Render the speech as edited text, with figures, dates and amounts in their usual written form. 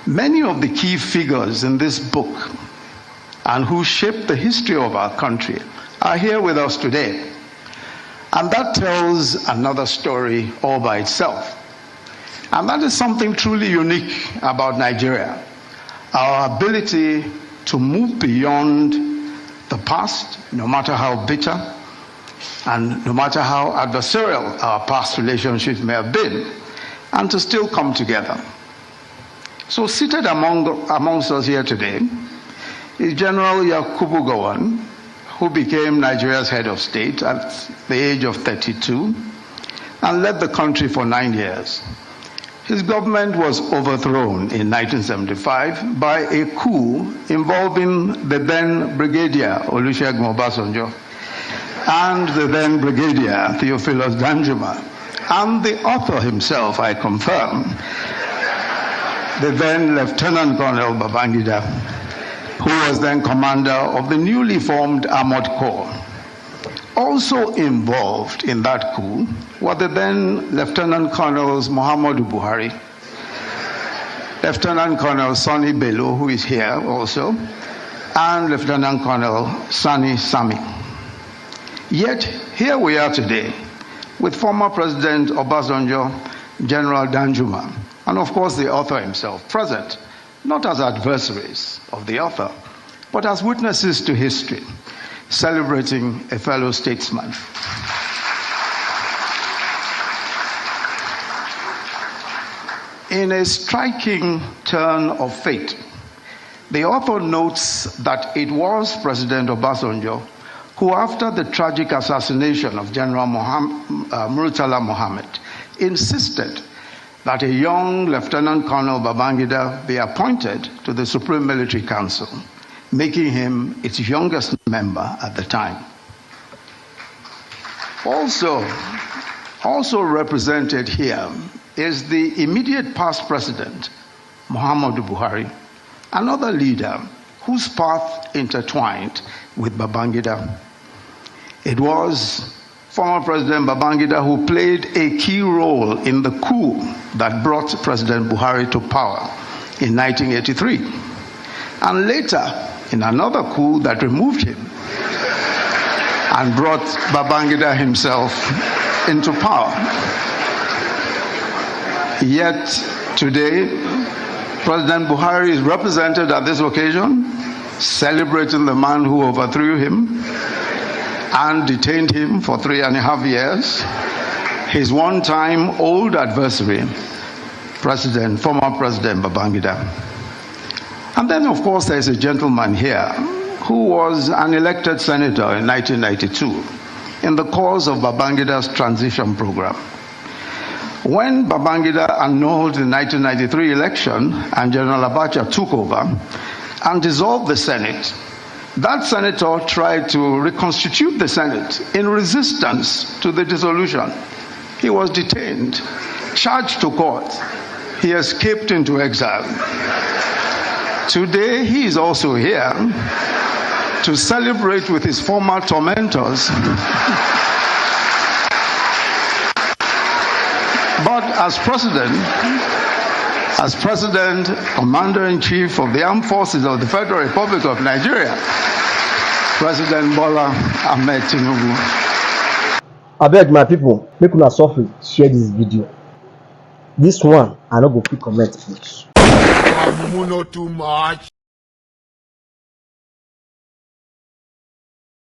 Many of the key figures in this book and who shaped the history of our country are here with us today. And that tells another story all by itself. And that is something truly unique about Nigeria, our ability to move beyond the past, no matter how bitter and no matter how adversarial our past relationships may have been, and to still come together. So seated amongst us here today is General Yakubu Gowon, who became Nigeria's head of state at the age of 32 and led the country for 9 years. His government was overthrown in 1975 by a coup involving the then Brigadier Olusegun Obasanjo and the then Brigadier Theophilus Danjuma, and the author himself, I confirm, the then Lieutenant Colonel Babangida, who was then commander of the newly formed Armored Corps. Also involved in that coup were the then Lieutenant Colonels Muhammadu Buhari, Lieutenant Colonel Sani Bello, who is here also, and Lieutenant Colonel Sani Sami. Yet here we are today with former President Obasanjo, General Danjuma, and of course the author himself present, not as adversaries of the author, but as witnesses to history, celebrating a fellow statesman. In a striking turn of fate, the author notes that it was President Obasanjo who, after the tragic assassination of General Murtala Mohammed, insisted that a young Lieutenant Colonel Babangida be appointed to the Supreme Military Council, making him its youngest member at the time. Also represented here is the immediate past president, Muhammadu Buhari, another leader whose path intertwined with Babangida. It was former President Babangida who played a key role in the coup that brought President Buhari to power in 1983, and later in another coup that removed him and brought Babangida himself into power. Yet today, President Buhari is represented at this occasion, celebrating the man who overthrew him and detained him for 3.5 years, his one-time old adversary, former President Babangida. And then, of course, there's a gentleman here who was an elected senator in 1992 in the course of Babangida's transition program. When Babangida annulled the 1993 election and General Abacha took over and dissolved the Senate, that senator tried to reconstitute the Senate in resistance to the dissolution. He was detained, charged to court. He escaped into exile. Today, he is also here to celebrate with his former tormentors. But as President, Commander-in-Chief of the Armed Forces of the Federal Republic of Nigeria, President Bola Ahmed Tinubu. I beg my people, make una suffer, share this video. This one, I no go fit comment, please. Not too much.